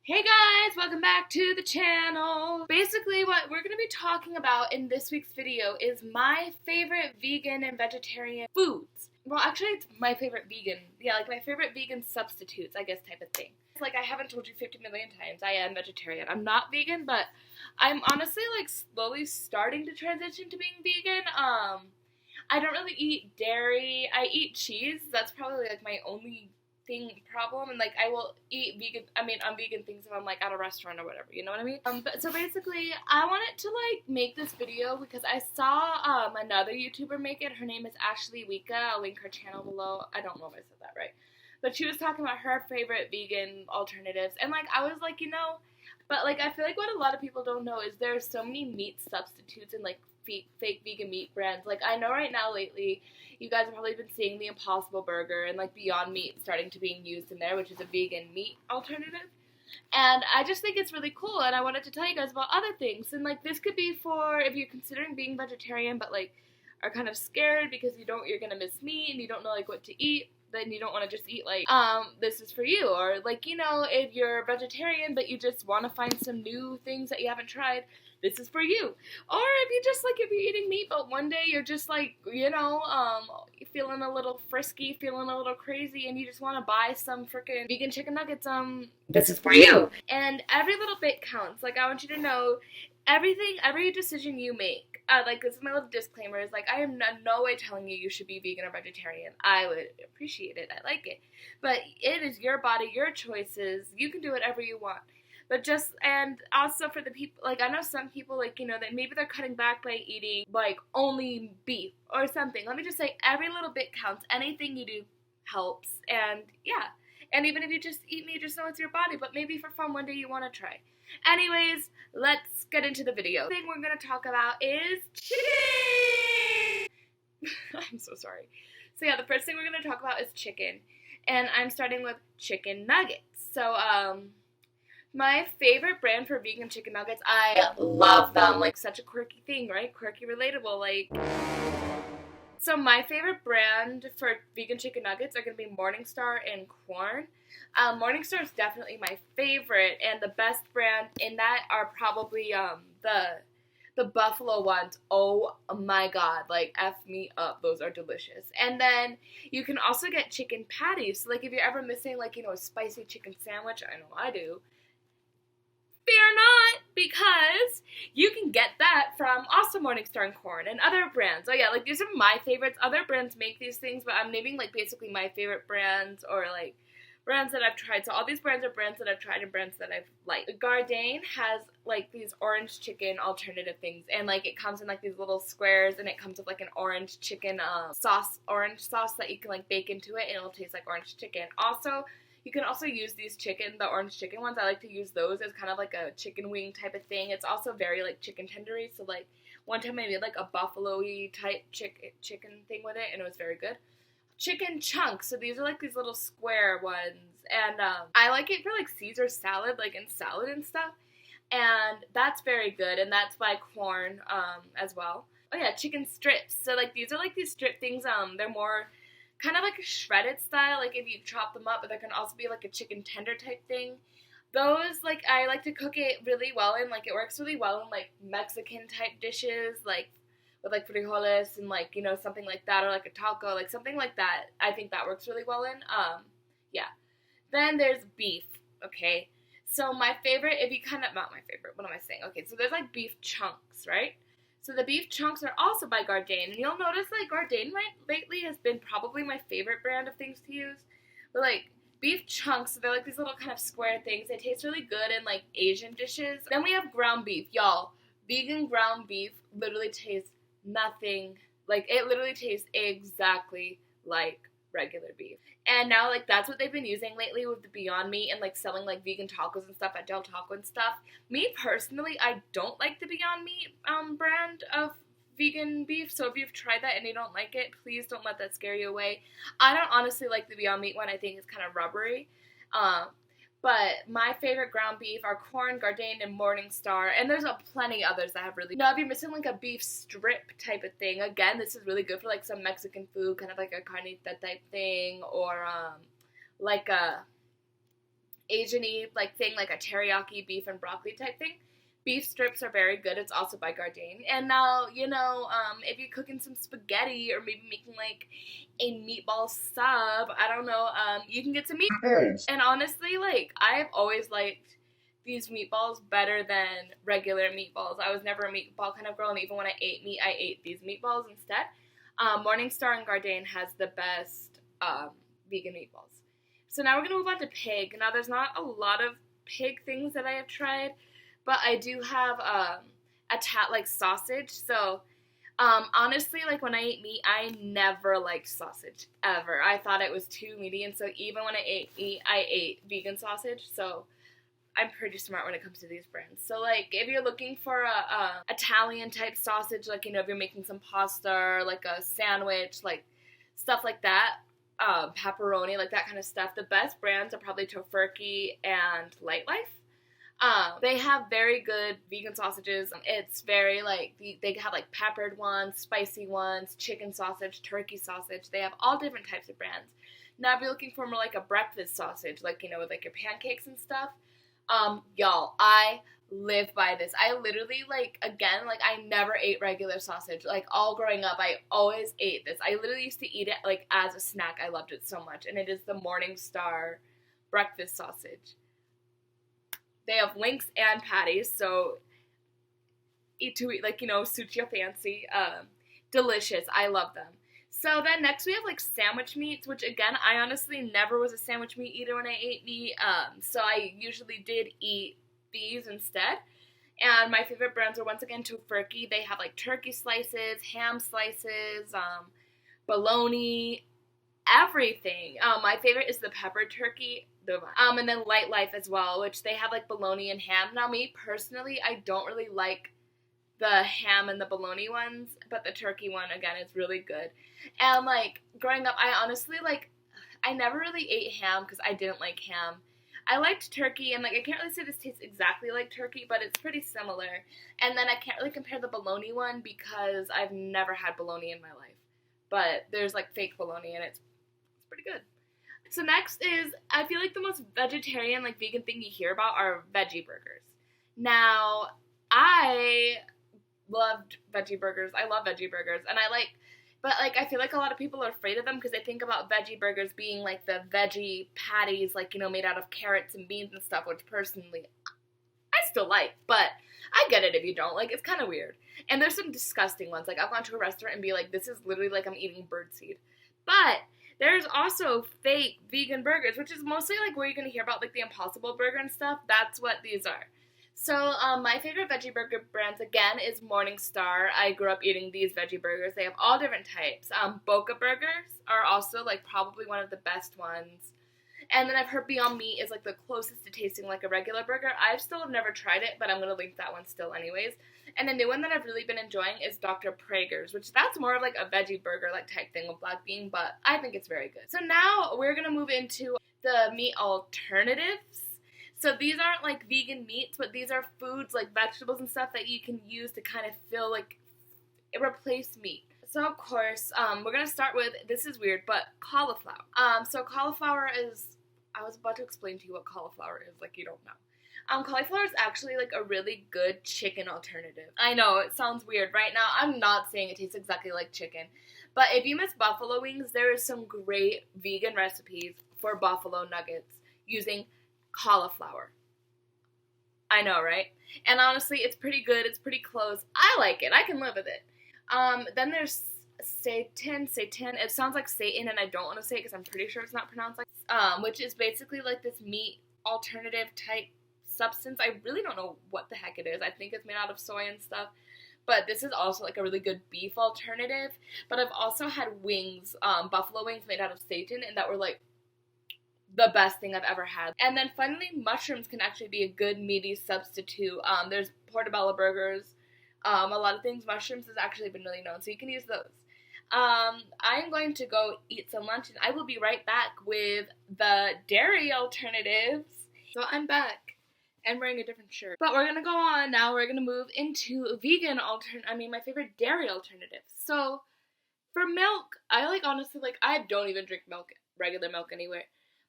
Hey guys, welcome back to the channel. Basically what we're going to be talking about in this week's video is my favorite vegan and vegetarian foods. Well, actually it's my favorite vegan, like my favorite vegan substitutes, I guess, type of thing. It's like I haven't told you 50 million times, I am vegetarian. I'm not vegan, but I'm honestly like slowly starting to transition to being vegan. I don't really eat dairy. I eat cheese. That's probably like my only problem, and like I will eat vegan, I'm vegan things if I'm like at a restaurant or whatever, you know what I mean? But so basically I wanted to like make this video because I saw another YouTuber make it. Her name is Wicka. I'll link her channel below. I don't know if I said that right, but she was talking about her favorite vegan alternatives, and like I was like, but like I feel like what a lot of people don't know is there's so many meat substitutes and like fake vegan meat brands. Like I know right now lately you guys have probably been seeing the Impossible Burger and like Beyond Meat starting to being used in there, which is a vegan meat alternative. And I just think it's really cool, and I wanted to tell you guys about other things. And like this could be for if you're considering being vegetarian but like are kind of scared because you're gonna miss meat and you don't know like what to eat. Then you don't want to just eat like, this is for you. Or like, if you're vegetarian but you just want to find some new things that you haven't tried, this is for you. Or if you're eating meat but one day you're just like, feeling a little frisky, feeling a little crazy, and you just want to buy some freaking vegan chicken nuggets, this is for you. And every little bit counts. Like I want you to know every decision you make, like this is my little disclaimer, is like I am in no way telling you should be vegan or vegetarian. I would appreciate it. I like it. But it is your body, your choices. You can do whatever you want. But and also for the people, like I know some people like, that maybe they're cutting back by eating like only beef or something. Let me just say every little bit counts. Anything you do helps. And yeah. And even if you just eat meat, just know it's your body. But maybe for fun one day you want to try. Anyways, let's get into the video. The thing we're going to talk about is chicken. I'm so sorry. So yeah, the first thing we're going to talk about is chicken. And I'm starting with chicken nuggets. So, my favorite brand for vegan chicken nuggets, I love them. Like, such a quirky thing, right? Quirky, relatable, like. So my favorite brand for vegan chicken nuggets are going to be Morningstar and Quorn. Morningstar is definitely my favorite, and the best brand in that are probably the buffalo ones. Oh my god, like F me up, those are delicious. And then you can also get chicken patties. So like if you're ever missing like, a spicy chicken sandwich, I know I do. Fear not, because you can get that from also Morningstar and Quorn and other brands. Oh yeah, like these are my favorites. Other brands make these things, but I'm naming like basically my favorite brands or like brands that I've tried. So all these brands are brands that I've tried and brands that I've liked. Gardein has like these orange chicken alternative things, and like it comes in like these little squares, and it comes with like an orange chicken orange sauce that you can like bake into it, and it'll taste like orange chicken. Also, you can also use these the orange chicken ones. I like to use those as kind of like a chicken wing type of thing. It's also very like chicken tendery. So like one time I made like a buffalo-y type chicken thing with it, and it was very good. Chicken chunks. So these are like these little square ones, and I like it for like Caesar salad, like in salad and stuff. And that's very good, and that's by Quorn as well. Oh yeah, chicken strips. So like these are like these strip things. They're more kind of like a shredded style, like if you chop them up, but there can also be like a chicken tender type thing. Those, like, I like to cook it really well in, like, it works really well in, like, Mexican type dishes, like, with, like, frijoles and, like, something like that, or, like, a taco, like, something like that. I think that works really well in, yeah. Then there's beef, okay? So my favorite, not my favorite, what am I saying? Okay, so there's, like, beef chunks, right? So the beef chunks are also by Gardein, and you'll notice like Gardein lately has been probably my favorite brand of things to use. But like beef chunks, so they're like these little kind of square things. They taste really good in like Asian dishes. Then we have ground beef, y'all. Vegan ground beef literally tastes nothing like it. Literally tastes exactly like regular beef. And now, like, that's what they've been using lately with the Beyond Meat and, like, selling, like, vegan tacos and stuff at Del Taco and stuff. Me, personally, I don't like the Beyond Meat brand of vegan beef. So if you've tried that and you don't like it, please don't let that scare you away. I don't honestly like the Beyond Meat one. I think it's kind of rubbery. But my favorite ground beef are Quorn, Gardein, and Morningstar. And there's plenty others that have really. Now, if you're missing like a beef strip type of thing, again, this is really good for like some Mexican food, kind of like a carnita type thing, or like a Asian-y like thing, like a teriyaki beef and broccoli type thing. Beef strips are very good. It's also by Gardein. And now, you know, if you're cooking some spaghetti or maybe making like a meatball sub, I don't know, you can get some meatballs. And honestly, like, I've always liked these meatballs better than regular meatballs. I was never a meatball kind of girl, and even when I ate meat, I ate these meatballs instead. Morningstar and Gardein has the best vegan meatballs. So now we're going to move on to pig. Now, there's not a lot of pig things that I have tried, but I do have like sausage. So honestly, like when I ate meat, I never liked sausage ever. I thought it was too meaty, and so even when I ate meat, I ate vegan sausage. So I'm pretty smart when it comes to these brands. So like if you're looking for a Italian type sausage, like, you know, if you're making some pasta or like a sandwich, like stuff like that, pepperoni, like that kind of stuff, the best brands are probably Tofurky and Light Life. They have very good vegan sausages. It's very like, they have like peppered ones, spicy ones, chicken sausage, turkey sausage. They have all different types of brands. Now if you're looking for more like a breakfast sausage, like, you know, with like your pancakes and stuff, y'all, I live by this. I literally, like, again, like, I never ate regular sausage. Like, all growing up, I always ate this. I literally used to eat it, like, as a snack. I loved it so much. And it is the Morningstar breakfast sausage. They have links and patties, so eat, like, you know, suit your fancy. Delicious. I love them. So then next we have like sandwich meats, which again, I honestly never was a sandwich meat eater when I ate meat. So I usually did eat these instead. And my favorite brands are once again Tofurky. They have like turkey slices, ham slices, bologna, everything. My favorite is the peppered turkey. And then Light Life as well, which they have like bologna and ham. Now me personally, I don't really like the ham and the bologna ones, but the turkey one, again, is really good. And, like, growing up, I honestly, like, I never really ate ham because I didn't like ham. I liked turkey, and, like, I can't really say this tastes exactly like turkey, but it's pretty similar. And then I can't really compare the bologna one because I've never had bologna in my life. But there's, like, fake bologna, and it's pretty good. So next is, I feel like the most vegetarian, like, vegan thing you hear about are veggie burgers. Now, I loved veggie burgers. I love veggie burgers, and but like I feel like a lot of people are afraid of them because they think about veggie burgers being like the veggie patties, like, you know, made out of carrots and beans and stuff, which personally I still like, but I get it if you don't. Like, it's kind of weird. And there's some disgusting ones. Like, I've gone to a restaurant and be like, this is literally like I'm eating birdseed. But there's also fake vegan burgers, which is mostly like where you're gonna hear about like the Impossible Burger and stuff. That's what these are. So, my favorite veggie burger brands, again, is Morningstar. I grew up eating these veggie burgers. They have all different types. Boca burgers are also, like, probably one of the best ones. And then I've heard Beyond Meat is, like, the closest to tasting like a regular burger. I still have never tried it, but I'm going to link that one still anyways. And the new one that I've really been enjoying is Dr. Praeger's, which that's more of, like, a veggie burger, like, type thing with black bean, but I think it's very good. So now we're going to move into the meat alternatives. So these aren't like vegan meats, but these are foods like vegetables and stuff that you can use to kind of feel like replace meat. So of course, we're gonna start with, this is weird, but cauliflower. So cauliflower is, I was about to explain to you what cauliflower is, like you don't know. Cauliflower is actually like a really good chicken alternative. I know, it sounds weird right now. I'm not saying it tastes exactly like chicken, but if you miss buffalo wings, there is some great vegan recipes for buffalo nuggets using cauliflower. I know, right? And honestly, it's pretty good. It's pretty close. I like it. I can live with it. Then there's seitan. It sounds like Satan, and I don't want to say it because I'm pretty sure it's not pronounced like, which is basically like this meat alternative type substance. I really don't know what the heck it is. I think it's made out of soy and stuff. But this is also like a really good beef alternative. But I've also had wings, buffalo wings made out of seitan, and that were like the best thing I've ever had. And then finally, mushrooms can actually be a good meaty substitute. There's portobello burgers, a lot of things. Mushrooms has actually been really known, so you can use those. I'm going to go eat some lunch, and I will be right back with the dairy alternatives. So I'm back, and wearing a different shirt. But we're gonna go on now. We're gonna move into vegan my favorite dairy alternatives. So for milk, I honestly I don't even drink milk, regular milk anywhere.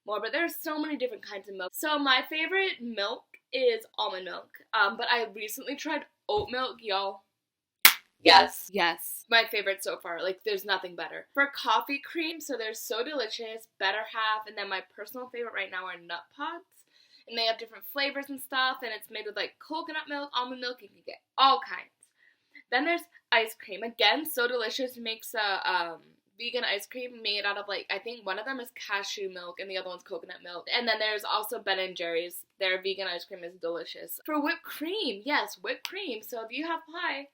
more, but there's so many different kinds of milk. So my favorite milk is almond milk, but I recently tried oat milk, y'all. Yes. My favorite so far. Like, there's nothing better. For coffee cream, so there's So Delicious, Better Half, and then my personal favorite right now are Nut Pods. And they have different flavors and stuff, and it's made with, like, coconut milk, almond milk, you can get all kinds. Then there's ice cream. Again, So Delicious makes a vegan ice cream made out of, like, I think one of them is cashew milk and the other one's coconut milk. And then there's also Ben & Jerry's. Their vegan ice cream is delicious. For whipped cream, yes, whipped cream. So if you have pie,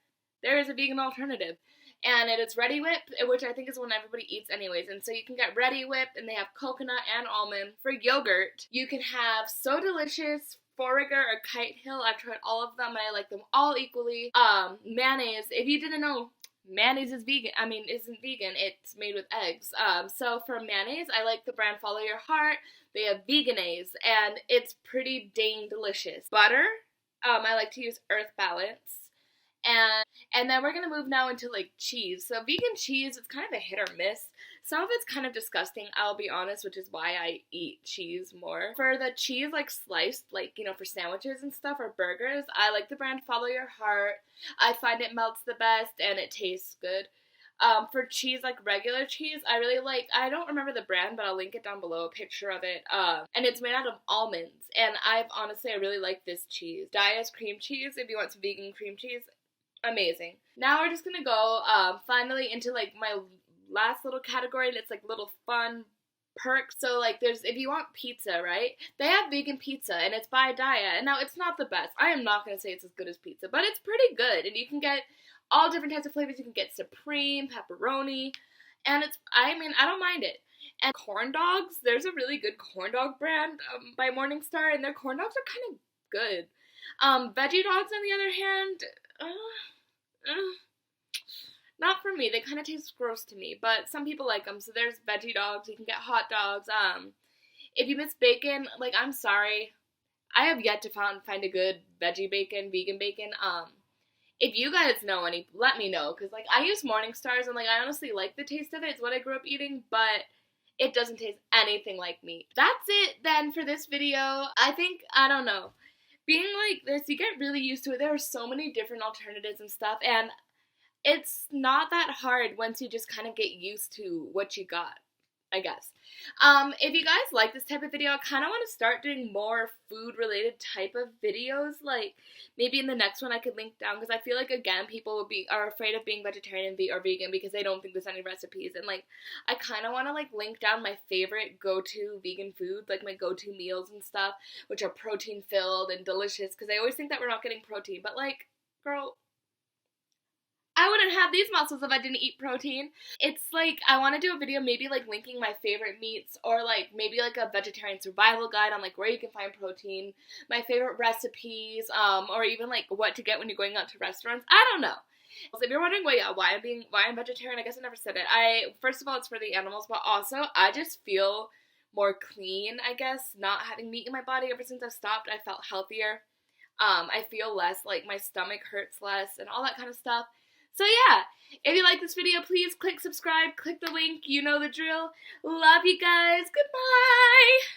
there is a vegan alternative. And it is Ready Whip, which I think is one everybody eats anyways. And so you can get Ready Whip, and they have coconut and almond. For yogurt, you can have So Delicious, Forager, or Kite Hill. I've tried all of them, and I like them all equally. Mayonnaise, if you didn't know, mayonnaise is vegan. Isn't vegan. It's made with eggs. So for mayonnaise, I like the brand Follow Your Heart. They have Vegenaise, and it's pretty dang delicious. Butter, I like to use Earth Balance. And then we're going to move now into, like, cheese. So vegan cheese, it's kind of a hit or miss. Some of it's kind of disgusting, I'll be honest, which is why I eat cheese more. For the cheese, like, sliced, like, you know, for sandwiches and stuff or burgers, I like the brand Follow Your Heart. I find it melts the best and it tastes good. For cheese, like regular cheese, I really like, I don't remember the brand, but I'll link it down below, a picture of it. And it's made out of almonds. And I really like this cheese. Dia's cream cheese, if you want some vegan cream cheese. Amazing. Now we're just gonna go finally into, like, my last little category, and it's like little fun perks. So, like, there's, if you want pizza, right, they have vegan pizza, and it's by Dia. And now it's not the best. I am not gonna say it's as good as pizza, but it's pretty good, and you can get all different types of flavors. You can get supreme, pepperoni, and it's, I don't mind it. And corn dogs, there's a really good corn dog brand by Morningstar, and their corn dogs are kind of good. Veggie dogs, on the other hand, not for me. They kind of taste gross to me, but some people like them. So there's veggie dogs. You can get hot dogs. If you miss bacon, like, I'm sorry, I have yet to find a good veggie bacon, vegan bacon. If you guys know any, let me know, because, like, I use Morningstars, and, like, I honestly like the taste of it. It's what I grew up eating, but it doesn't taste anything like meat. That's it then for this video. I think, I don't know, being like this, you get really used to it. There are so many different alternatives and stuff, and it's not that hard once you just kind of get used to what you got, I guess. If you guys like this type of video, I kind of want to start doing more food-related type of videos. Like, maybe in the next one I could link down, because I feel like, again, people are afraid of being vegetarian or vegan because they don't think there's any recipes. And, like, I kind of want to, like, link down my favorite go-to vegan food, like my go-to meals and stuff, which are protein-filled and delicious, because I always think that we're not getting protein. But, like, girl, I wouldn't have these muscles if I didn't eat protein. It's like, I want to do a video maybe, like, linking my favorite meats, or, like, maybe, like, a vegetarian survival guide on, like, where you can find protein, my favorite recipes, or even, like, what to get when you're going out to restaurants. I don't know. So if you're wondering, well, yeah, why I'm vegetarian, I guess I never said it. First of all, it's for the animals, but also, I just feel more clean, I guess, not having meat in my body. Ever since I've stopped, I felt healthier. I feel less, like, my stomach hurts less, and all that kind of stuff. So yeah, if you like this video, please click subscribe, click the link, you know the drill. Love you guys, goodbye!